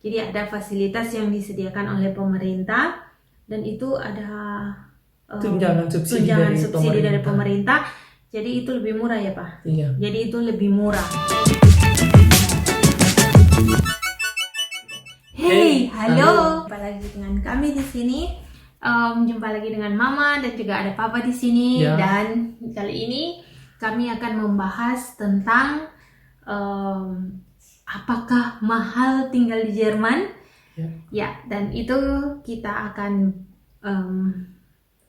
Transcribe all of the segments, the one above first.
Jadi ada fasilitas yang disediakan oleh pemerintah dan itu ada tunjangan subsidi dari pemerintah. Jadi itu lebih murah ya Pak? Iya. Jadi itu lebih murah. Hey, halo. Jumpa lagi dengan kami di sini. Jumpa lagi dengan Mama dan juga ada Papa di sini. Ya. Dan kali ini kami akan membahas tentang apakah mahal tinggal di Jerman? Ya, dan itu kita akan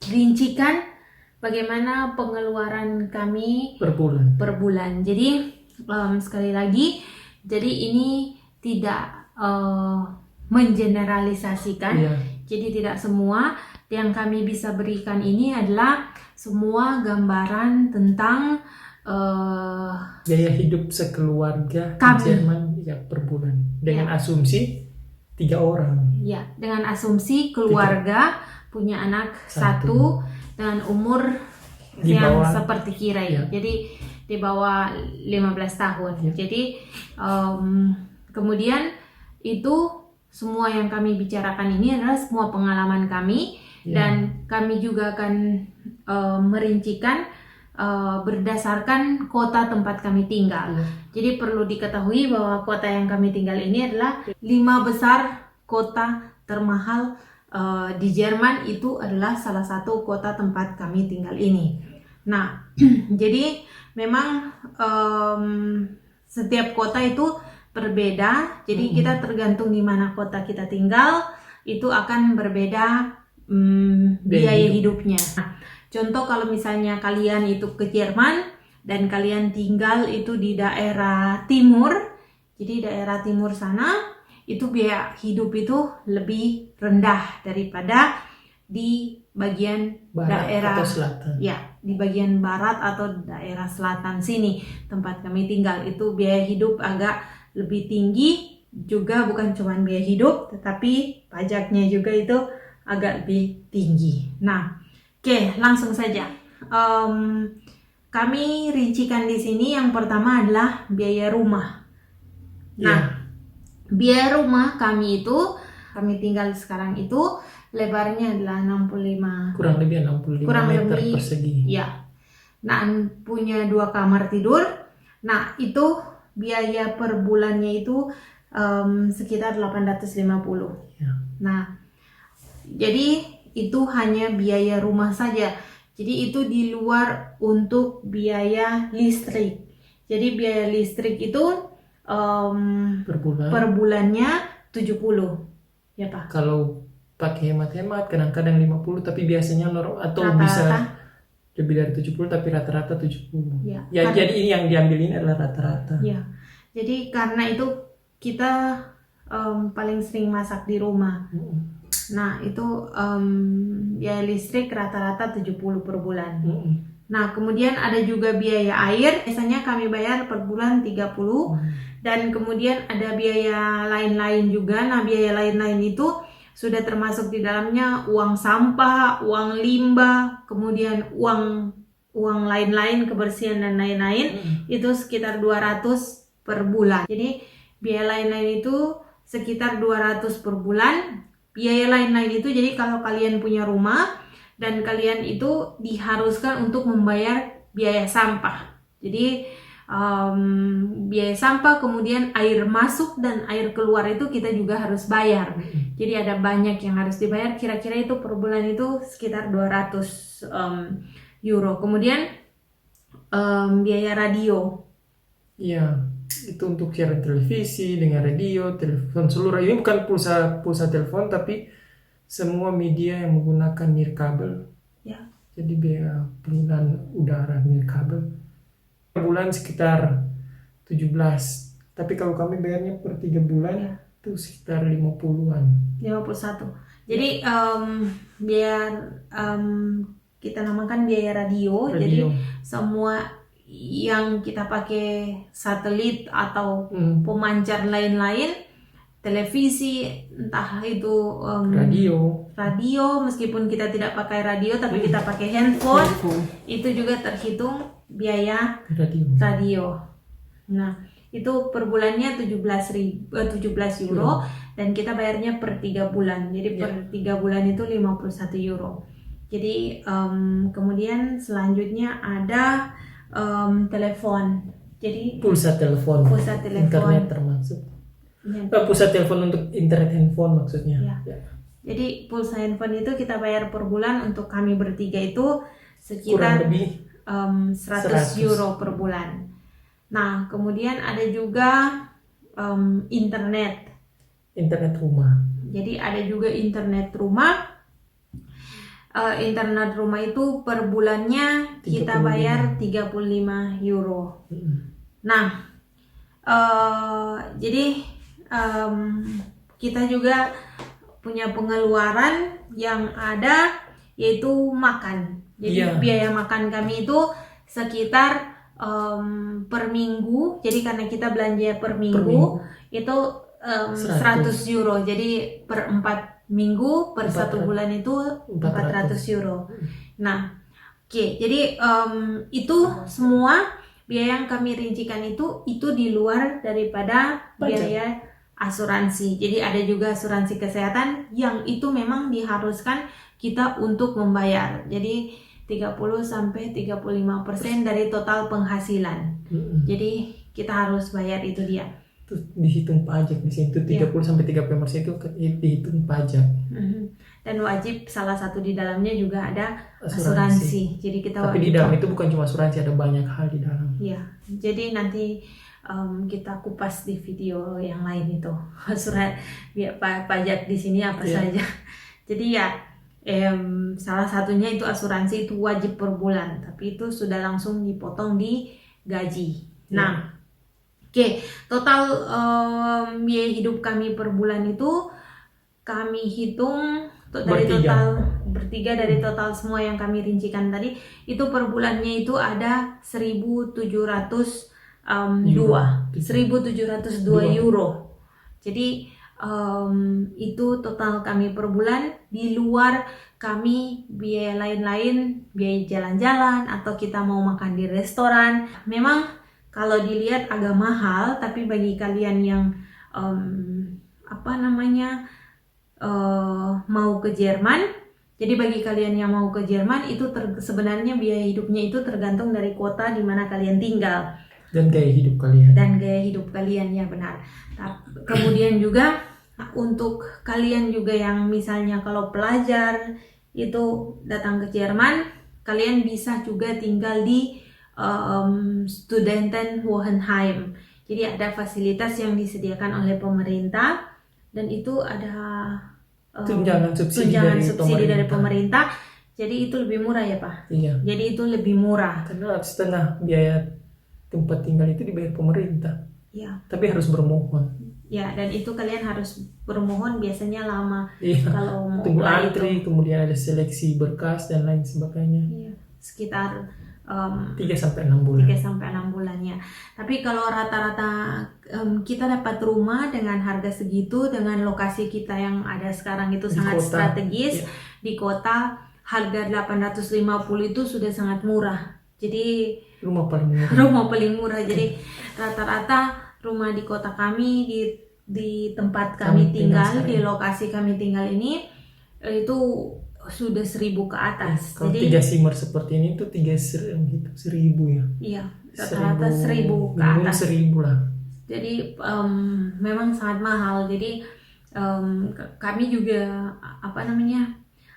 rincikan bagaimana pengeluaran kami per bulan. Jadi sekali lagi, jadi ini tidak mengeneralisasikan. Jadi tidak semua yang kami bisa berikan ini adalah semua gambaran tentang gaya hidup sekeluarga di Jerman ya per bulan dengan asumsi 3 orang. Ya, dengan asumsi keluarga punya anak satu dengan umur yang seperti kira ya. Jadi di bawah 15 tahun. Jadi kemudian itu semua yang kami bicarakan ini adalah semua pengalaman kami dan kami juga akan merincikan berdasarkan kota tempat kami tinggal. Jadi perlu diketahui bahwa kota yang kami tinggal ini adalah 5 besar kota termahal di Jerman. Itu adalah salah satu kota tempat kami tinggal ini. Nah, jadi memang setiap kota itu berbeda. Jadi kita tergantung di mana kota kita tinggal itu akan berbeda biaya hidupnya. Contoh kalau misalnya kalian itu ke Jerman dan kalian tinggal itu di daerah timur, jadi daerah timur sana itu biaya hidup itu lebih rendah daripada di bagian barat daerah atau selatan. Ya, di bagian barat atau daerah selatan sini tempat kami tinggal itu biaya hidup agak lebih tinggi juga, bukan cuma biaya hidup tetapi pajaknya juga itu agak lebih tinggi. Nah, oke, langsung saja. Kami rincikan di sini yang pertama adalah biaya rumah. Nah, biaya rumah kami itu, kami tinggal sekarang itu lebarnya adalah 65. Kurang lebih 65 meter persegi. Ya. Nah, punya 2 kamar tidur. Nah, itu biaya per bulannya itu sekitar 850. Nah, jadi itu hanya biaya rumah saja. Jadi itu di luar untuk biaya listrik. Jadi biaya listrik itu per bulannya 70. Ya Pak? Kalau pakai hemat-hemat kadang-kadang 50 tapi biasanya atau rata-rata bisa lebih dari 70 tapi rata-rata 70. Ya, jadi ini yang diambil ini adalah rata-rata. Ya. Jadi karena itu kita paling sering masak di rumah. Nah, itu biaya listrik rata-rata 70 per bulan. Nah, kemudian ada juga biaya air. Biasanya kami bayar per bulan 30. Dan kemudian ada biaya lain-lain juga. Nah, biaya lain-lain itu sudah termasuk di dalamnya uang sampah, uang limbah, kemudian uang lain-lain, kebersihan dan lain-lain. Itu sekitar 200 per bulan. Jadi biaya lain-lain itu sekitar 200 per bulan. Biaya lain-lain itu jadi kalau kalian punya rumah dan kalian itu diharuskan untuk membayar biaya sampah. Jadi biaya sampah, kemudian air masuk dan air keluar itu kita juga harus bayar. Jadi ada banyak yang harus dibayar. Kira-kira itu per bulan itu sekitar 200 euro. Kemudian biaya radio. Iya, itu untuk siaran televisi dengan radio, telepon seluruh. Ini bukan pulsa telepon tapi semua media yang menggunakan nirkabel. Ya. Jadi biaya penggunaan udara nirkabel per bulan sekitar 17. Tapi kalau kami bayarnya per 3 bulan itu sekitar 50-an. 51. Jadi biaya kita namakan biaya radio. Jadi semua yang kita pakai satelit atau pemancar lain-lain, televisi, entah itu radio, meskipun kita tidak pakai radio tapi kita pakai handphone, itu juga terhitung biaya radio. Nah, itu per bulannya 17 euro dan kita bayarnya per 3 bulan. Jadi per 3 bulan itu 51 euro. Jadi kemudian selanjutnya ada telepon. Jadi pulsa telepon. Internet termasuk. Pulsa telepon untuk internet handphone maksudnya. Ya. Jadi pulsa handphone itu kita bayar per bulan untuk kami bertiga itu sekitar kurang lebih 100 euro per bulan. Nah, kemudian ada juga internet rumah. Jadi ada juga internet rumah. Internet rumah itu per bulannya kita bayar 35 euro. Nah, jadi kita juga punya pengeluaran yang ada yaitu makan. Jadi biaya makan kami itu sekitar per minggu. Jadi karena kita belanja per minggu itu 100 euro. Jadi per 4 minggu per 1 bulan itu 400 euro. Nah, jadi itu semua biaya yang kami rincikan itu di luar daripada biaya asuransi. Jadi ada juga asuransi kesehatan yang itu memang diharuskan kita untuk membayar. Jadi 30-35% dari total penghasilan. Jadi kita harus bayar itu dia. Itu dihitung pajak di situ 30-35% itu dihitung pajak. Dan wajib salah satu di dalamnya juga ada asuransi. Jadi kita tapi di dalam itu bukan cuma asuransi, ada banyak hal di dalam. Iya. Jadi nanti kita kupas di video yang lain itu pajak di sini apa saja. Jadi ya salah satunya itu asuransi itu wajib per bulan, tapi itu sudah langsung dipotong di gaji. Nah, total biaya hidup kami per bulan itu kami hitung bertiga dari total semua yang kami rincikan tadi itu per bulannya itu ada 1.702 euro. Jadi itu total kami per bulan, di luar kami biaya lain-lain, biaya jalan-jalan atau kita mau makan di restoran. Memang kalau dilihat agak mahal, tapi bagi kalian yang mau ke Jerman, jadi bagi kalian yang mau ke Jerman itu sebenarnya biaya hidupnya itu tergantung dari kota di mana kalian tinggal. Dan gaya hidup kalian. Ya benar. Kemudian juga untuk kalian juga yang misalnya kalau pelajar itu datang ke Jerman, kalian bisa juga tinggal di Studentenwohnheim. Jadi ada fasilitas yang disediakan oleh pemerintah dan itu ada tunjangan subsidi dari pemerintah. Jadi itu lebih murah ya Pak? Iya. Jadi itu lebih murah. Karena setengah biaya tempat tinggal itu dibayar pemerintah. Ya. Tapi harus bermohon. Ya, dan itu kalian harus bermohon biasanya lama. Iya. Kalau mau tunggu antri, kemudian ada seleksi berkas dan lain sebagainya. Iya. Sekitar 3-6 bulan. 3-6 bulan ya. Tapi kalau rata-rata kita dapat rumah dengan harga segitu, dengan lokasi kita yang ada sekarang itu sangat strategis, di kota harga 850 itu sudah sangat murah. Jadi rumah paling murah. Jadi rata-rata rumah di kota kami, di tempat kami tinggal, di lokasi kami tinggal ini itu sudah 1.000 ke atas. Kalau jadi 3 simer seperti ini tuh 1.000 ya. Iya, rata-rata 1.000 ke atas. 1.000 lah. Jadi memang sangat mahal. Jadi kami juga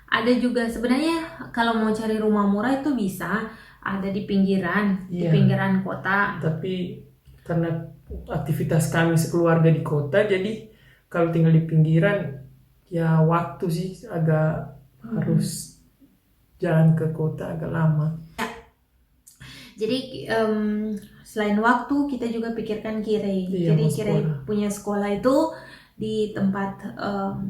ada juga sebenarnya kalau mau cari rumah murah itu bisa ada di pinggiran, di pinggiran kota. Tapi karena aktivitas kami sekeluarga di kota, jadi kalau tinggal di pinggiran ya waktu sih agak harus jalan ke kota agak lama. Ya. Jadi selain waktu kita juga pikirkan Kirei. Jadi Kirei punya sekolah itu di tempat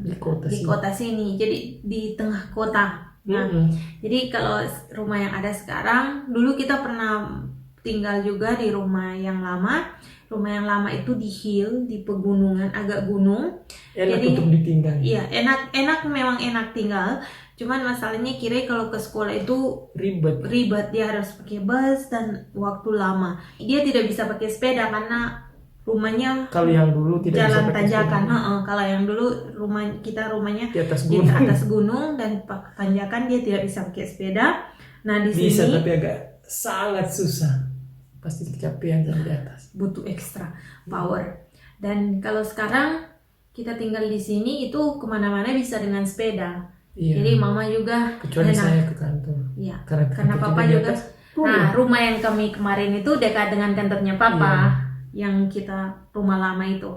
di kota sini. Jadi di tengah kota. Nah, jadi kalau rumah yang ada sekarang, dulu kita pernah tinggal juga di rumah yang lama. Rumah yang lama itu di hill, di pegunungan, agak gunung. Enak untuk ditinggal. Iya, memang enak tinggal. Cuman masalahnya Kirei kalau ke sekolah itu ribet. Dia harus pakai bus dan waktu lama. Dia tidak bisa pakai sepeda karena rumahnya Kalau yang dulu tidak bisa jalan pakai tanjakan. sepeda. Kalau yang dulu rumahnya Di atas di gunung. atas gunung dan tanjakan, dia tidak bisa pakai sepeda. Nah di Bisa, sini tapi agak sangat susah. Pasti kecapean di atas. butuh ekstra power. Dan kalau sekarang kita tinggal di sini itu kemana-mana bisa dengan sepeda. Iya. Jadi mama juga Kecuali enak. saya ke kantor. Iya. Karena Karena kantor papa di juga. atas. Nah, rumah yang kami kemarin itu dekat dengan kantornya papa, yang kita rumah lama itu.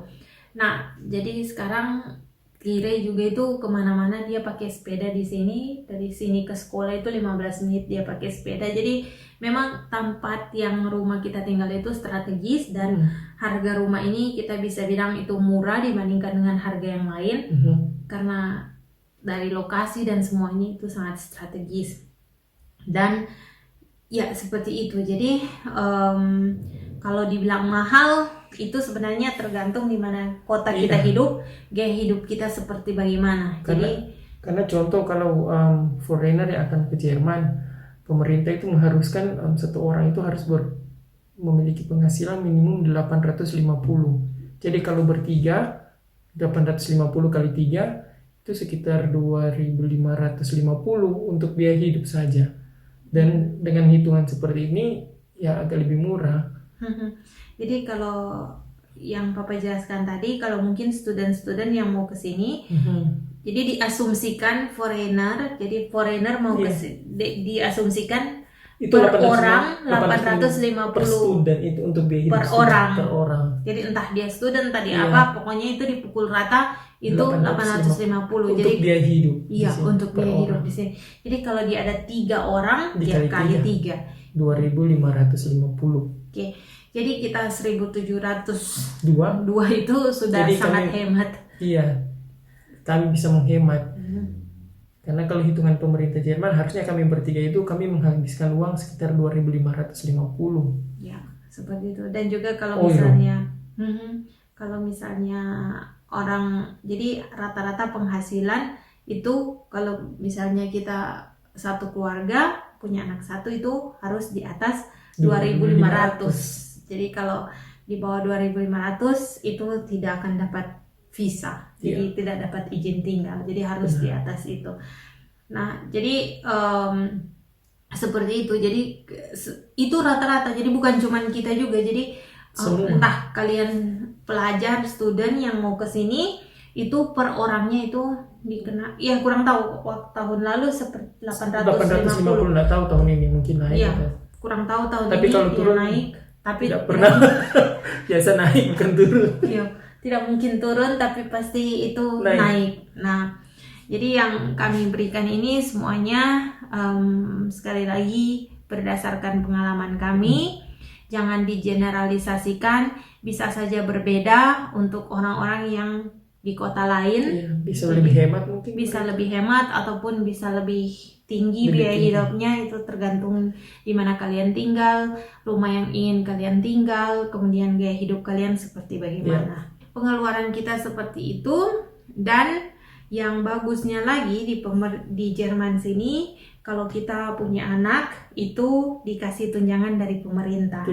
Nah, jadi sekarang Kire juga itu kemana-mana dia pakai sepeda di sini. Dari sini ke sekolah itu 15 menit dia pakai sepeda. Jadi memang tempat yang rumah kita tinggal itu strategis, dan harga rumah ini kita bisa bilang itu murah dibandingkan dengan harga yang lain. Karena dari lokasi dan semuanya itu sangat strategis. Dan ya seperti itu. Jadi kalau dibilang mahal itu sebenarnya tergantung di mana kota kita hidup, gaya hidup kita seperti bagaimana. Karena contoh kalau foreigner yang akan ke Jerman, pemerintah itu mengharuskan satu orang itu harus memiliki penghasilan minimum 850. Jadi kalau bertiga 850 kali 3 itu sekitar 2.550 untuk biaya hidup saja. Dan dengan hitungan seperti ini ya agak lebih murah. Jadi kalau yang Papa jelaskan tadi, kalau mungkin student-student yang mau ke sini, jadi diasumsikan foreigner, jadi foreigner mau ke diasumsikan itu per orang 850 per student itu untuk biaya hidup per orang. Jadi entah dia student tadi apa, pokoknya itu dipukul rata itu 850. Untuk jadi biaya hidup. Iya, untuk biaya hidup di sini. Jadi kalau dia ada 3 orang, dia kali 3. 2.550. Oke. Jadi kita 1.702 itu sudah jadi sangat hemat. Iya. Kami bisa menghemat. Karena kalau hitungan pemerintah Jerman harusnya kami bertiga itu kami menghabiskan uang sekitar 2.550. Ya, seperti itu. Dan juga kalau misalnya orang, jadi rata-rata penghasilan itu kalau misalnya kita satu keluarga punya anak satu itu harus di atas 2.500. Jadi kalau di bawah 2.500 itu tidak akan dapat visa, jadi tidak dapat izin tinggal, jadi harus di atas itu. Nah, jadi seperti itu. Jadi itu rata-rata. Jadi bukan cuman kita juga. Jadi entah kalian pelajar, student yang mau ke sini itu per orangnya itu dikena. Ya kurang tahu. Waktu tahun lalu seperti 850. Nggak tahu tahun ini mungkin naik. Iya, kurang tahu tahun tapi ini kalau turun naik. Tapi tidak pernah. Biasa naik bukan turun. Iya, tidak mungkin turun tapi pasti itu naik. Nah, jadi yang kami berikan ini semuanya sekali lagi berdasarkan pengalaman kami. Jangan digeneralisasikan, bisa saja berbeda untuk orang-orang yang di kota lain. Iya, bisa lebih hemat mungkin. Bisa lebih hemat ataupun bisa lebih tinggi biaya hidupnya, itu tergantung di mana kalian tinggal, rumah yang ingin kalian tinggal, kemudian gaya hidup kalian seperti bagaimana. Pengeluaran kita seperti itu. Dan yang bagusnya lagi di Jerman sini, kalau kita punya anak itu dikasih tunjangan dari pemerintah.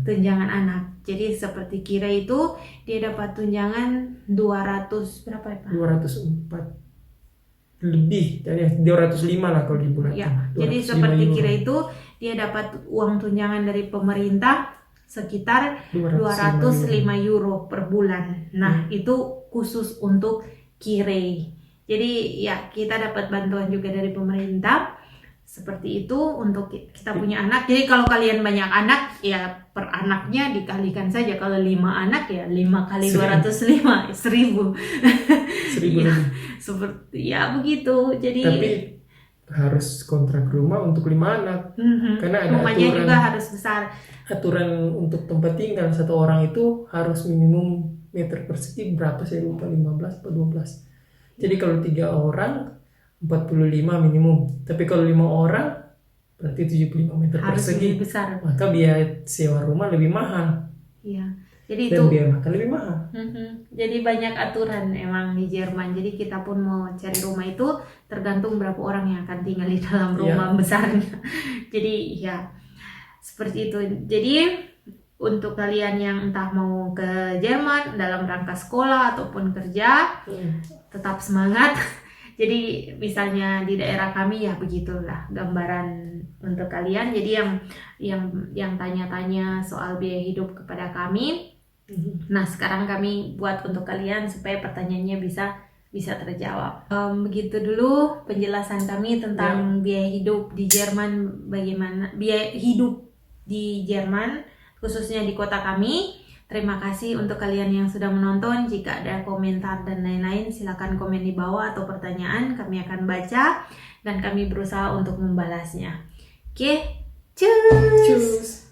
Tunjangan anak. Jadi seperti Kira itu dia dapat tunjangan 200 berapa ya Pak? 204 lebih dari 205 lah kalau di bulan. Ya, jadi seperti Kira itu dia dapat uang tunjangan dari pemerintah sekitar 205 euro per bulan. Nah, itu khusus untuk Kire. Jadi ya kita dapat bantuan juga dari pemerintah. Seperti itu untuk kita punya anak. Jadi kalau kalian banyak anak ya per anaknya dikalikan saja. Kalau 5 anak ya 5 kali 205 1.000 ya, seperti ya begitu. Jadi tapi harus kontrak rumah untuk 5 anak. Karena ada rumahnya aturan, juga harus besar. Aturan untuk tempat tinggal satu orang itu harus minimum meter persegi berapa saya lupa, 15 atau 12. Jadi kalau 3 orang 45 minimum. Tapi kalau 5 orang berarti 75 meter harus persegi. lebih besar. Maka biaya sewa rumah lebih mahal. Iya. Jadi dan itu biaya makan lebih mahal. Jadi banyak aturan emang di Jerman. Jadi kita pun mau cari rumah itu tergantung berapa orang yang akan tinggal di dalam rumah besarnya. Jadi ya seperti itu. Jadi untuk kalian yang entah mau ke Jerman dalam rangka sekolah ataupun kerja, tetap semangat. Jadi misalnya di daerah kami ya begitulah gambaran untuk kalian. Jadi yang tanya-tanya soal biaya hidup kepada kami, nah sekarang kami buat untuk kalian supaya pertanyaannya bisa terjawab. Begitu dulu penjelasan kami tentang biaya hidup di Jerman, bagaimana biaya hidup di Jerman khususnya di kota kami. Terima kasih untuk kalian yang sudah menonton. Jika ada komentar dan lain-lain, silakan komen di bawah atau pertanyaan, kami akan baca dan kami berusaha untuk membalasnya. Oke, cus.